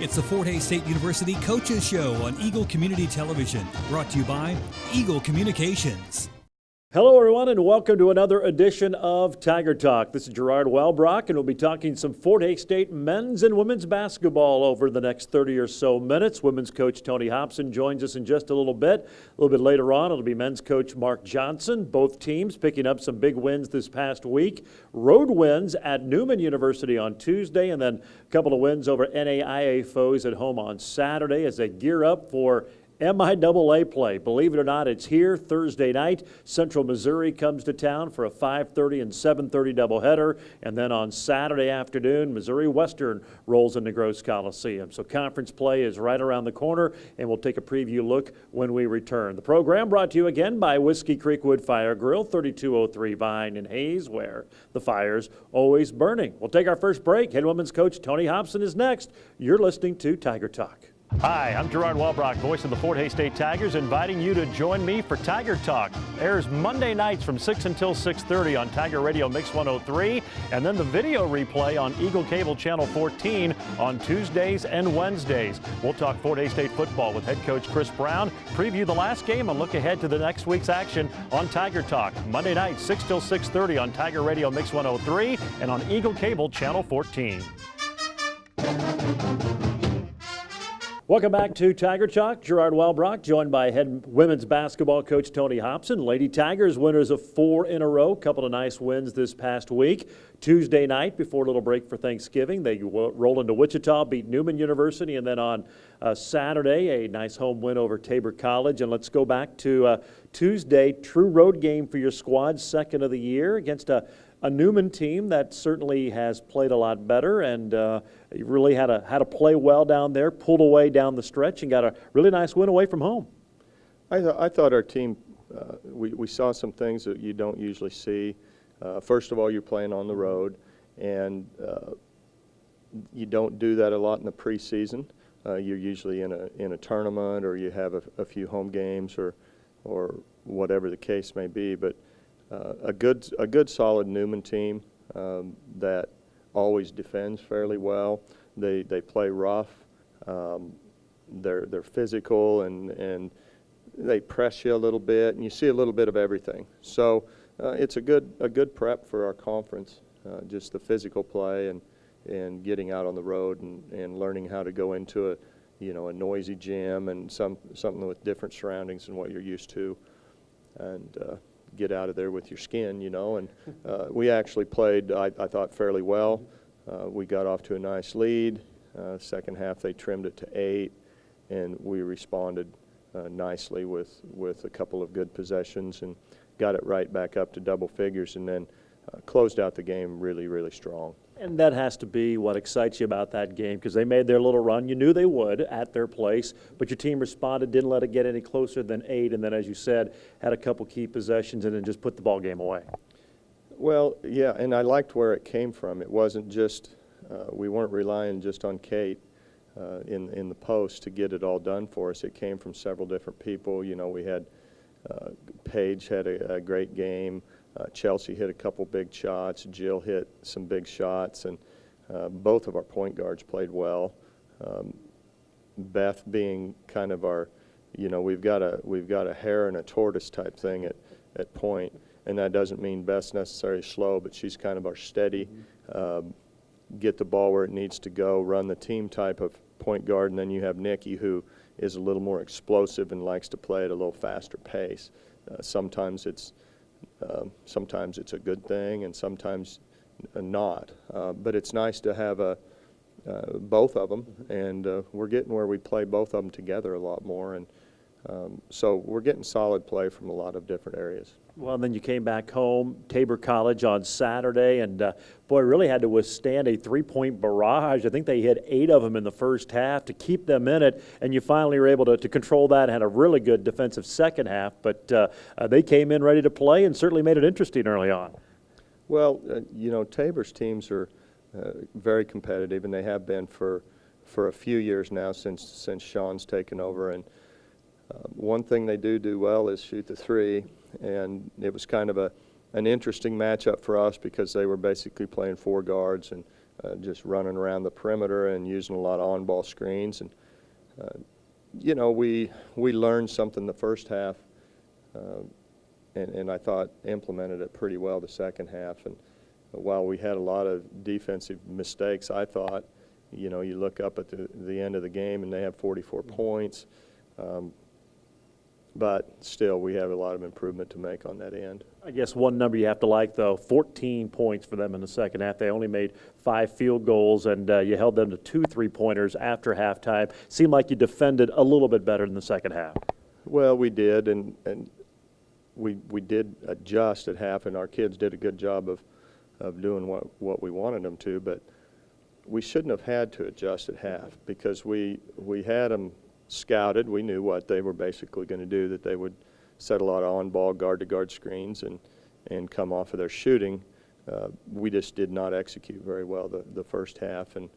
It's the Fort Hays State University Coaches Show on Eagle Community Television, brought to you by Eagle Communications. Hello, everyone, and welcome to another edition of Tiger Talk. This is Gerard Welbrock, and we'll be talking some Fort Hays State men's and women's basketball over the next 30 or so minutes. Women's coach Tony Hobson joins us in just a little bit. A little bit later on, it'll be men's coach Mark Johnson. Both teams picking up some big wins this past week. Road wins at Newman University on Tuesday, and then a couple of wins over NAIA foes at home on Saturday as they gear up for MIAA play. Believe it or not, it's here Thursday night. Central Missouri comes to town for a 5:30 and 7:30 doubleheader. And then on Saturday afternoon, Missouri Western rolls into Gross Coliseum. So conference play is right around the corner, and we'll take a preview look when we return. The program brought to you again by Whiskey Creek Wood Fire Grill, 3203 Vine in Hays, where the fire's always burning. We'll take our first break. Head women's coach Tony Hobson is next. You're listening to Tiger Talk. Hi, I'm Gerard Welbrock, voice of the Fort Hays State Tigers, inviting you to join me for Tiger Talk. Airs Monday nights from 6 until 6:30 on Tiger Radio Mix 103, and then the video replay on Eagle Cable Channel 14 on Tuesdays and Wednesdays. We'll talk Fort Hays State football with head coach Chris Brown, preview the last game, and look ahead to the next week's action on Tiger Talk. Monday night, 6 till 6:30 on Tiger Radio Mix 103 and on Eagle Cable Channel 14. Welcome back to Tiger Talk. Gerard Welbrock, joined by head women's basketball coach Tony Hobson. Lady Tigers winners of 4 in a row. Couple of nice wins this past week. Tuesday night, before a little break for Thanksgiving, they rolled into Wichita, beat Newman University, and then on Saturday, a nice home win over Tabor College. And let's go back to Tuesday, true road game for your squad, second of the year against a Newman team that certainly has played a lot better, and you really had to play well down there, pulled away down the stretch, and got a really nice win away from home. I thought our team, we saw some things that you don't usually see. First of all, you're playing on the road, and you don't do that a lot in the preseason. You're usually in a tournament, or you have a few home games, or whatever the case may be. But a good solid Newman team that always defends fairly well. They play rough. They're physical, and they press you a little bit, and you see a little bit of everything. So it's a good prep for our conference. Just the physical play and getting out on the road and learning how to go into a noisy gym and something with different surroundings than what you're used to, and get out of there with your skin, and we actually played, I thought, fairly well. We got off to a nice lead. Second half, they trimmed it to 8, and we responded nicely with a couple of good possessions and got it right back up to double figures, and then closed out the game really, really strong. And that has to be what excites you about that game, because they made their little run. You knew they would at their place, but your team responded, didn't let it get any closer than 8, and then, as you said, had a couple key possessions and then just put the ball game away. Well, yeah, and I liked where it came from. It wasn't just, we weren't relying just on Kate in the post to get it all done for us. It came from several different people. We had Paige had a great game. Chelsea hit a couple big shots. Jill hit some big shots, and both of our point guards played well. Beth being kind of our, we've got a hare and a tortoise type thing at point, and that doesn't mean Beth's necessarily slow, but she's kind of our steady, get the ball where it needs to go, run the team type of point guard, and then you have Nikki, who is a little more explosive and likes to play at a little faster pace. Sometimes it's a good thing, and sometimes not. But it's nice to have both of them, and we're getting where we play both of them together a lot more, and so we're getting solid play from a lot of different areas. Well, then you came back home, Tabor College on Saturday, and boy, really had to withstand a 3-point barrage. I think they hit 8 of them in the first half to keep them in it, and you finally were able to control that and had a really good defensive second half. But they came in ready to play and certainly made it interesting early on. Well, Tabor's teams are very competitive, and they have been for a few years now since Sean's taken over. And one thing they do well is shoot the 3. And it was kind of an interesting matchup for us because they were basically playing 4 guards, and just running around the perimeter and using a lot of on-ball screens. And we learned something the first half, and I thought implemented it pretty well the second half. And while we had a lot of defensive mistakes, I thought, you look up at the end of the game and they have 44 points. But still, we have a lot of improvement to make on that end. I guess one number you have to like, though, 14 points for them in the second half. They only made 5 field goals, and you held them to 2 3-pointers after halftime. Seemed like you defended a little bit better in the second half. Well, we did, and we did adjust at half, and our kids did a good job of doing what we wanted them to. But we shouldn't have had to adjust at half because we had them scouted. We knew what they were basically going to do, that they would set a lot of on-ball guard-to-guard screens and come off of their shooting. We just did not execute very well the first half and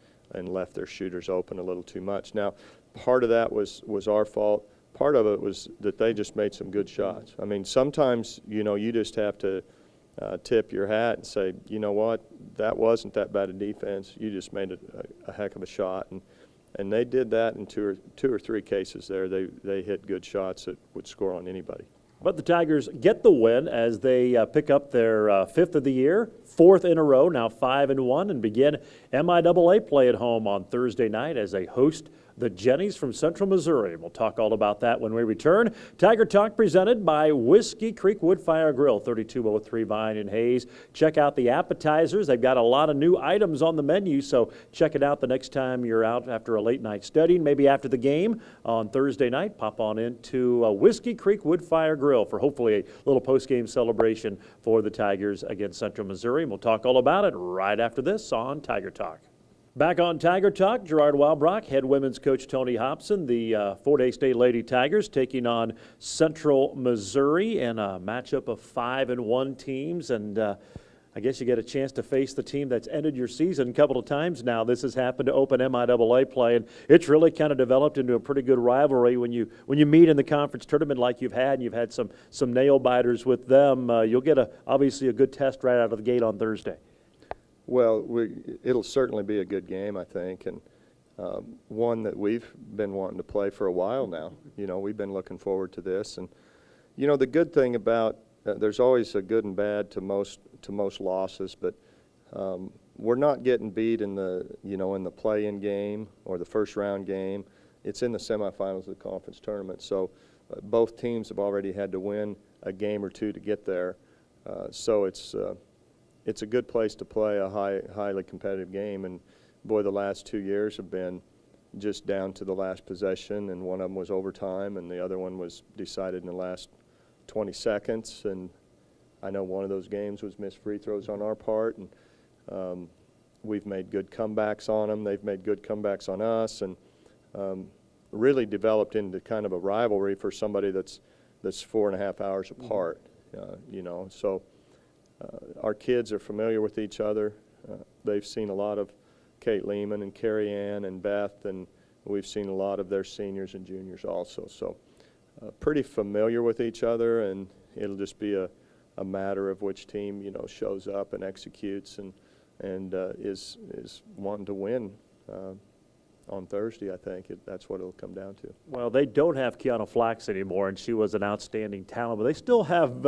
left their shooters open a little too much. Now, part of that was our fault. Part of it was that they just made some good shots. I mean, sometimes, you just have to tip your hat and say, you know what, that wasn't that bad a defense. You just made a heck of a shot. And they did that in two or three cases there. They hit good shots that would score on anybody. But the Tigers get the win as they pick up their 5th of the year, 4th in a row, now 5-1, and begin MIAA play at home on Thursday night as they host the Jennies from Central Missouri. We'll talk all about that when we return. Tiger Talk presented by Whiskey Creek Wood Fire Grill, 3203 Vine and Hayes. Check out the appetizers. They've got a lot of new items on the menu, so check it out the next time you're out after a late night studying, maybe after the game on Thursday night. Pop on into Whiskey Creek Wood Fire Grill for hopefully a little post-game celebration for the Tigers against Central Missouri. And we'll talk all about it right after this on Tiger Talk. Back on Tiger Talk, Gerard Walbrock, head women's coach Tony Hobson, the Fort Hays State Lady Tigers taking on Central Missouri in a matchup of 5-1 teams. And I guess you get a chance to face the team that's ended your season a couple of times now. This has happened to open MIAA play, and it's really kind of developed into a pretty good rivalry when you meet in the conference tournament like you've had, and you've had some nail biters with them. You'll get obviously a good test right out of the gate on Thursday. Well, it'll certainly be a good game, I think, and one that we've been wanting to play for a while now. We've been looking forward to this, and the good thing about there's always a good and bad to most losses, but we're not getting beat in the play-in game or the first round game. It's in the semifinals of the conference tournament, so both teams have already had to win a game or two to get there. So it's a good place to play a highly competitive game. And boy, the last 2 years have been just down to the last possession, and one of them was overtime, and the other one was decided in the last 20 seconds. And I know one of those games was missed free throws on our part, and we've made good comebacks on them. They've made good comebacks on us, and really developed into kind of a rivalry for somebody that's 4.5 hours apart. So. Our kids are familiar with each other. They've seen a lot of Kate Lehman and Carrie Ann and Beth, and we've seen a lot of their seniors and juniors also. So pretty familiar with each other, and it'll just be a matter of which team, shows up and executes and is wanting to win on Thursday. I think that's what it'll come down to. Well, they don't have Kiana Flax anymore, and she was an outstanding talent, but they still have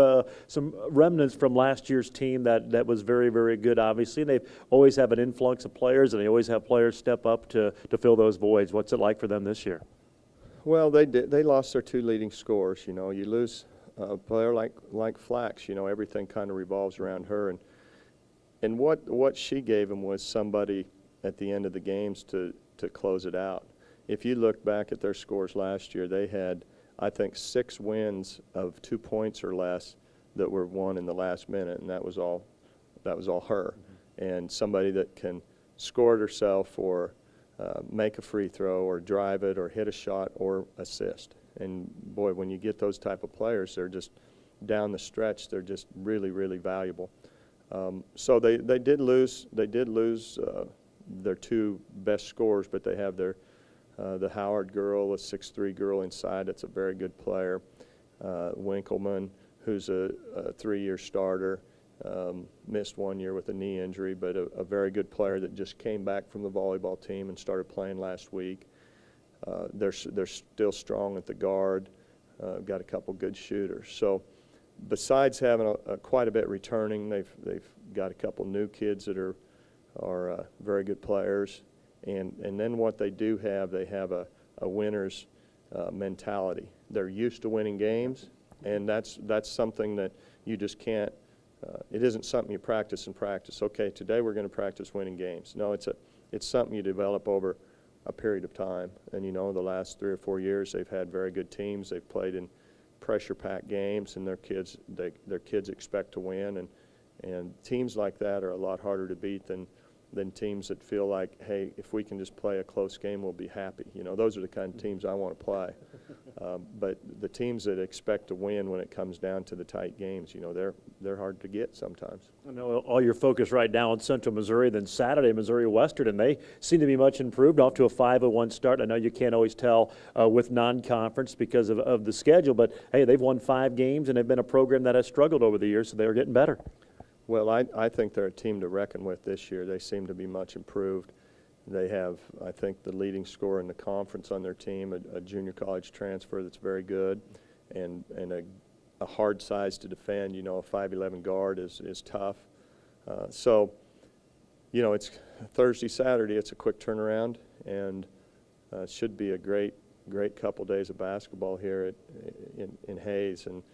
some remnants from last year's team that was very, very good, obviously, and they always have an influx of players, and they always have players step up to fill those voids. What's it like for them this year? Well, they lost their 2 leading scorers. You lose a player like Flax, everything kind of revolves around her, and what she gave them was somebody at the end of the games to close it out. If you look back at their scores last year, they had, I think, 6 wins of 2 points or less that were won in the last minute, and that was all her. And somebody that can score it herself or make a free throw or drive it or hit a shot or assist. And boy, when you get those type of players, they're just down the stretch. They're just really, really valuable. So they did lose. They did lose their 2 best scorers, but they have the Howard girl, a 6'3" girl inside. That's a very good player. Winkleman, who's a 3-year starter. missed 1 year with a knee injury, but a very good player that just came back from the volleyball team and started playing last week. They're still strong at the guard. Got a couple good shooters. So besides having quite a bit returning, they've got a couple new kids that are very good players. And then what they do have, they have a winner's mentality. They're used to winning games, and that's something that you just can't. It isn't something you practice and practice. Okay, today we're going to practice winning games. No, it's something you develop over a period of time. And you know, the last 3 or 4 years, they've had very good teams. They've played in pressure-packed games, and their kids expect to win. And teams like that are a lot harder to beat than teams that feel like, hey, if we can just play a close game, we'll be happy. You know, those are the kind of teams I want to play. But the teams that expect to win when it comes down to the tight games, you know, they're hard to get sometimes. I know all your focus right now on Central Missouri, then Saturday, Missouri Western, and they seem to be much improved, off to a 5-1 start. I know you can't always tell with non-conference because of the schedule, but, hey, they've won 5 games, and they've been a program that has struggled over the years, so they're getting better. Well, I think they're a team to reckon with this year. They seem to be much improved. They have, I think, the leading scorer in the conference on their team, a junior college transfer that's very good, and a hard size to defend. You know, a 5'11" guard is tough. So, you know, it's Thursday, Saturday. It's a quick turnaround, and it should be a great couple days of basketball here in Hayes. And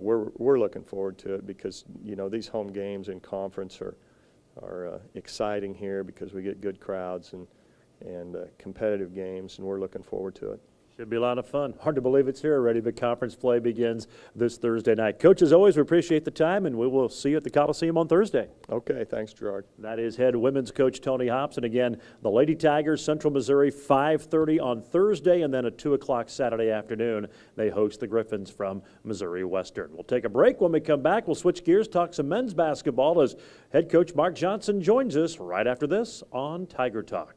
we're looking forward to it because, you know, these home games in conference are exciting here because we get good crowds and competitive games, and we're looking forward to it. Should be a lot of fun. Hard to believe it's here already, but conference play begins this Thursday night. Coach, as always, we appreciate the time, and we will see you at the Coliseum on Thursday. Okay, thanks, Gerard. That is head women's coach Tony Hobson. Again, the Lady Tigers, Central Missouri, 5:30 on Thursday, and then at 2 o'clock Saturday afternoon, they host the Griffins from Missouri Western. We'll take a break. When we come back, we'll switch gears, talk some men's basketball as head coach Mark Johnson joins us right after this on Tiger Talk.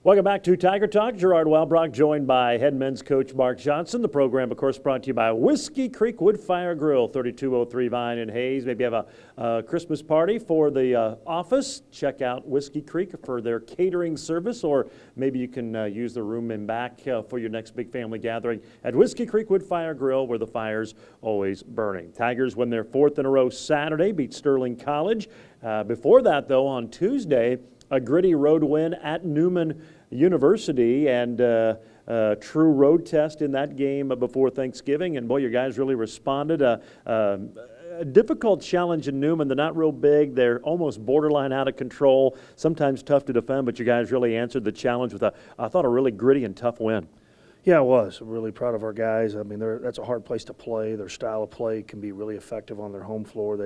Welcome back to Tiger Talk. Gerard Welbrock joined by head men's coach Mark Johnson. The program, of course, brought to you by Whiskey Creek Wood Fire Grill, 3203 Vine in Hayes. Maybe you have a Christmas party for the office. Check out Whiskey Creek for their catering service, or maybe you can use the room in back for your next big family gathering at Whiskey Creek Wood Fire Grill, where the fire's always burning. Tigers win their 4th in a row Saturday, beat Sterling College. Before that, though, on Tuesday, a gritty road win at Newman University, and a true road test in that game before Thanksgiving. And boy, your guys really responded. A difficult challenge in Newman. They're not real big. They're almost borderline out of control. Sometimes tough to defend, but you guys really answered the challenge with I thought, a really gritty and tough win. Yeah, it was. I'm really proud of our guys. I mean, that's a hard place to play. Their style of play can be really effective on their home floor.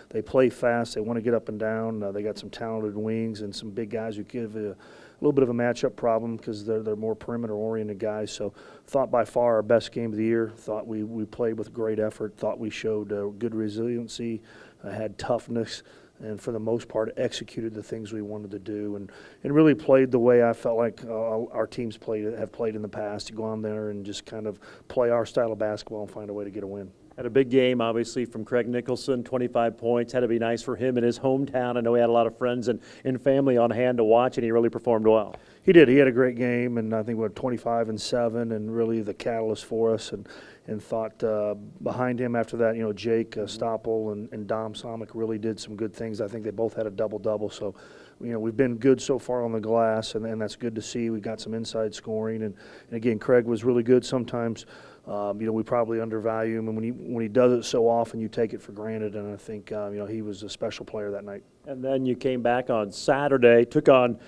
They play fast. They want to get up and down. They got some talented wings and some big guys who give a little bit of a matchup problem because they're more perimeter-oriented guys. So thought by far our best game of the year. Thought we played with great effort. Thought we showed good resiliency, had toughness, and for the most part executed the things we wanted to do, and really played the way I felt like our teams have played in the past, to go on there and just kind of play our style of basketball and find a way to get a win. Had a big game, obviously, from Craig Nicholson, 25 points. Had to be nice for him in his hometown. I know he had a lot of friends and family on hand to watch, and he really performed well. He did. He had a great game, and I think we were 25 and 7, and really the catalyst for us. And thought behind him after that, you know, Jake Stoppel and Dom Somick really did some good things. I think they both had a double-double. So, you know, we've been good so far on the glass, and that's good to see. We got some inside scoring, and again, Craig was really good. Sometimes, you know, we probably undervalue him, and when he does it so often, you take it for granted. And I think, you know, he was a special player that night. And then you came back on Saturday, took on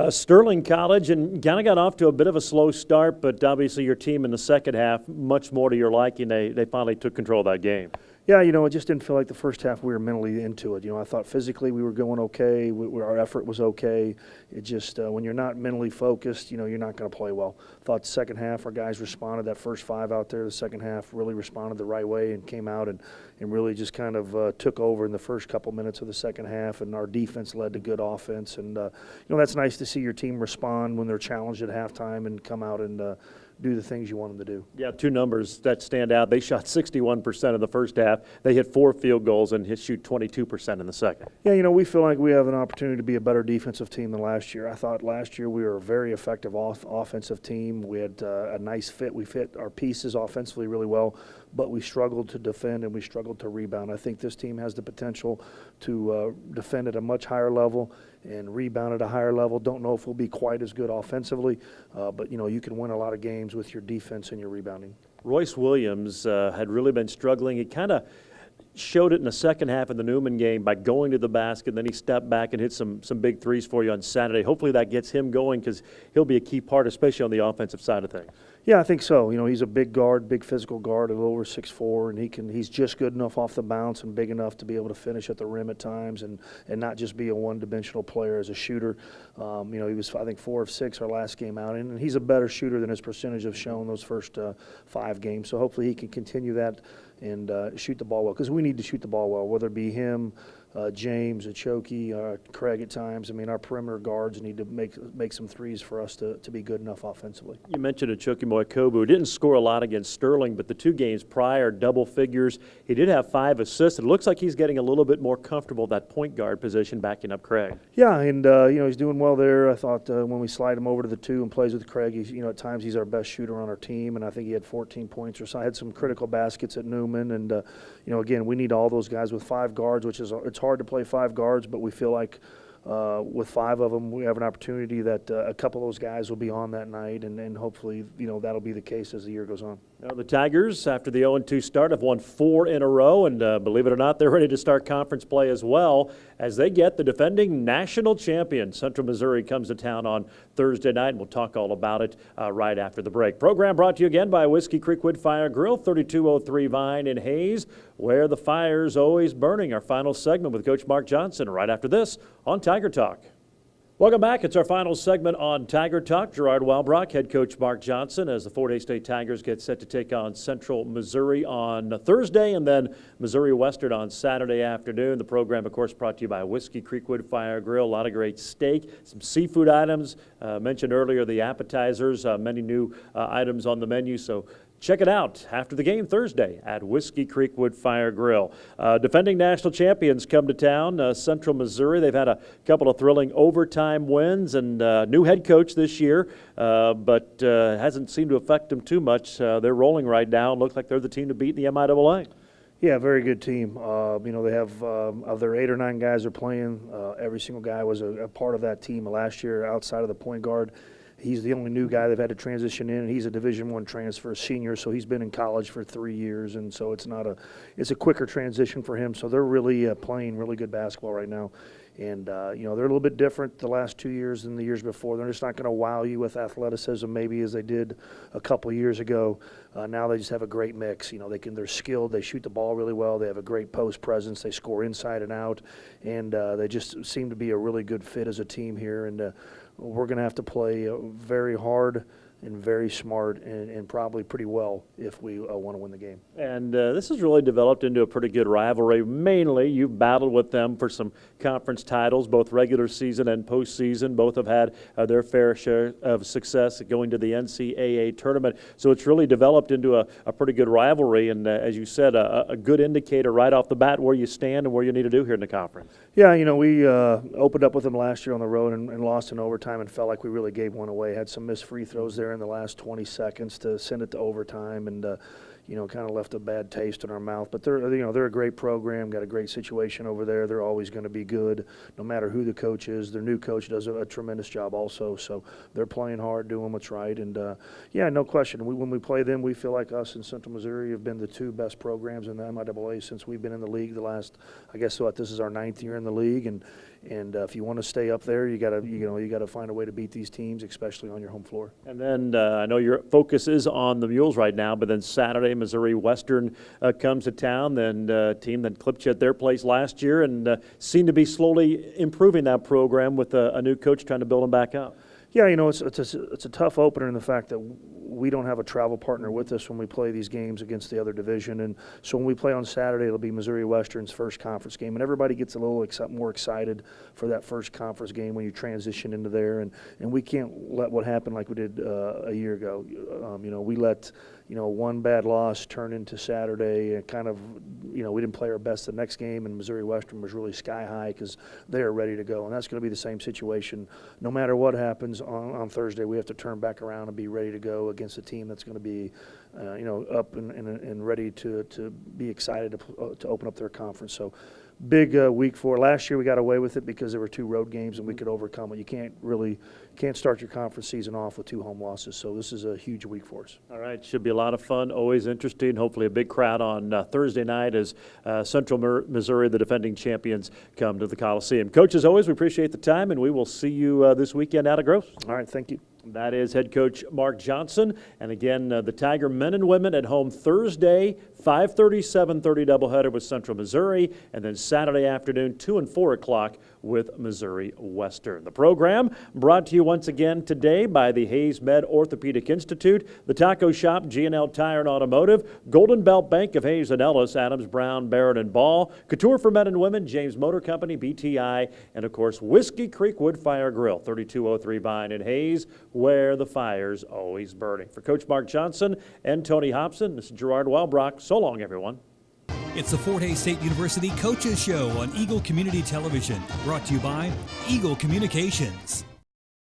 Sterling College, and kind of got off to a bit of a slow start, but obviously your team in the second half, much more to your liking. They finally took control of that game. Yeah, you know, it just didn't feel like the first half we were mentally into it. You know, I thought physically we were going okay. Our effort was okay. It just, when you're not mentally focused, you know, you're not going to play well. Thought the second half our guys responded. That first 5 out there, the second half really responded the right way and came out and really just kind of took over in the first couple minutes of the second half, and our defense led to good offense. And, you know, that's nice to see your team respond when they're challenged at halftime and come out and do the things you want them to do. Yeah, two numbers that stand out. They shot 61% in the first half. They hit 4 field goals and shoot 22% in the second. Yeah, we feel like we have an opportunity to be a better defensive team than last year. I thought last year we were a very effective offensive team. We had a nice fit. We fit our pieces offensively really well, but we struggled to defend and we struggled to rebound. I think this team has the potential to defend at a much higher level and rebound at a higher level. Don't know if we'll be quite as good offensively, but you can win a lot of games with your defense and your rebounding. Royce Williams had really been struggling. He kind of showed it in the second half of the Newman game by going to the basket. Then he stepped back and hit some big threes for you on Saturday. Hopefully that gets him going because he'll be a key part, especially on the offensive side of things. Yeah, I think so. He's a big guard, big physical guard, a little over 6'4", and he's just good enough off the bounce and big enough to be able to finish at the rim at times and not just be a one-dimensional player as a shooter. He was, I think, 4 of 6 our last game out, and he's a better shooter than his percentage have shown those first 5 games. So hopefully he can continue that and shoot the ball well, because we need to shoot the ball well, whether it be him, James, Achoki, Craig at times. I mean, our perimeter guards need to make some threes for us to be good enough offensively. You mentioned Achoki Moikobu. Didn't score a lot against Sterling, but the 2 games prior, double figures. He did have 5 assists. It looks like he's getting a little bit more comfortable at that point guard position, backing up Craig. Yeah, and he's doing well there. I thought when we slide him over to the 2 and plays with Craig, he's, at times he's our best shooter on our team, and I think he had 14 points or so. I had some critical baskets at Newman, and again, we need all those guys with 5 guards, which is it's hard to play 5 guards, but we feel like with 5 of them, we have an opportunity that a couple of those guys will be on that night, and hopefully, that'll be the case as the year goes on. Now, the Tigers, after the 0-2 start, have won 4 in a row, and believe it or not, they're ready to start conference play as well as they get the defending national champion. Central Missouri comes to town on Thursday night, and we'll talk all about it right after the break. Program brought to you again by Whiskey Creek Wood Fire Grill, 3203 Vine in Hayes, where the fire's always burning. Our final segment with Coach Mark Johnson right after this on Tiger Talk. Welcome back. It's our final segment on Tiger Talk. Gerard Walbrock, head coach Mark Johnson, as the Fort Hays State Tigers get set to take on Central Missouri on Thursday and then Missouri Western on Saturday afternoon. The program, of course, brought to you by Whiskey Creek Wood Fire Grill. A lot of great steak, some seafood items. Mentioned earlier the appetizers, many new items on the menu. So check it out after the game Thursday at Whiskey Creek Wood Fire Grill. Defending national champions come to town, Central Missouri. They've had a couple of thrilling overtime wins and new head coach this year, but hasn't seemed to affect them too much. They're rolling right now and look like they're the team to beat in the MIAA. Yeah, very good team. They have, of their 8 or 9 guys are playing, every single guy was a part of that team last year outside of the point guard. He's the only new guy they've had to transition in, and he's a Division I transfer senior, so he's been in college for 3 years, and so it's a quicker transition for him. So they're really playing really good basketball right now. And, they're a little bit different the last 2 years than the years before. They're just not going to wow you with athleticism maybe as they did a couple of years ago. Now they just have a great mix. They're skilled. They shoot the ball really well. They have a great post presence. They score inside and out. And they just seem to be a really good fit as a team here. And we're going to have to play very hard and very smart and probably pretty well if we want to win the game. And this has really developed into a pretty good rivalry. Mainly, you've battled with them for some conference titles, both regular season and postseason. Both have had their fair share of success going to the NCAA tournament. So it's really developed into a pretty good rivalry, and as you said, a good indicator right off the bat where you stand and where you need to do here in the conference. Yeah, we opened up with them last year on the road and lost in overtime and felt like we really gave one away. Had some missed free throws there in the last 20 seconds to send it to overtime, and kind of left a bad taste in our mouth. But they're a great program, got a great situation over there. They're always going to be good, no matter who the coach is. Their new coach does a tremendous job also. So they're playing hard, doing what's right, and no question. When we play them, we feel like us and Central Missouri have been the 2 best programs in the MIAA since we've been in the league. The last, I guess, this is our 9th year in the league, and if you want to stay up there, you got to find a way to beat these teams, especially on your home floor. And then I know your focus is on the Mules right now, but then Saturday, Missouri Western comes to town. Then a team that clipped you at their place last year and seemed to be slowly improving that program with a new coach trying to build them back up. Yeah, it's a tough opener in the fact that we don't have a travel partner with us when we play these games against the other division. And so when we play on Saturday, it'll be Missouri Western's first conference game. And everybody gets a little more excited for that first conference game when you transition into there. And we can't let what happened like we did a year ago. We let one bad loss turn into Saturday and kind of, we didn't play our best the next game, and Missouri Western was really sky high because they are ready to go. And that's going to be the same situation. No matter what happens on Thursday, we have to turn back around and be ready to go against a team that's going to be, up and ready to be excited to open up their conference. So big week 4. Last year we got away with it because there were 2 road games and we could overcome it. You can't start your conference season off with 2 home losses. So this is a huge week for us. All right, should be a lot of fun, always interesting. Hopefully a big crowd on Thursday night as Central Missouri, the defending champions, come to the Coliseum. Coach, as always, we appreciate the time, and we will see you this weekend out of Gross. All right, thank you. That is head coach Mark Johnson. And again, the Tiger men and women at home Thursday, 5:30, 7:30 doubleheader with Central Missouri, and then Saturday afternoon, 2 and 4 o'clock with Missouri Western. The program brought to you once again today by the Hayes Med Orthopedic Institute, the Taco Shop, G&L Tire and Automotive, Golden Belt Bank of Hayes and Ellis, Adams, Brown, Barrett and Ball, Couture for Men and Women, James Motor Company, BTI, and of course Whiskey Creek Wood Fire Grill, 3203 Vine in Hayes, where the fire's always burning. For Coach Mark Johnson and Tony Hobson, this is Gerard Welbrock. So long, everyone. It's the Fort Hays State University Coaches Show on Eagle Community Television, brought to you by Eagle Communications.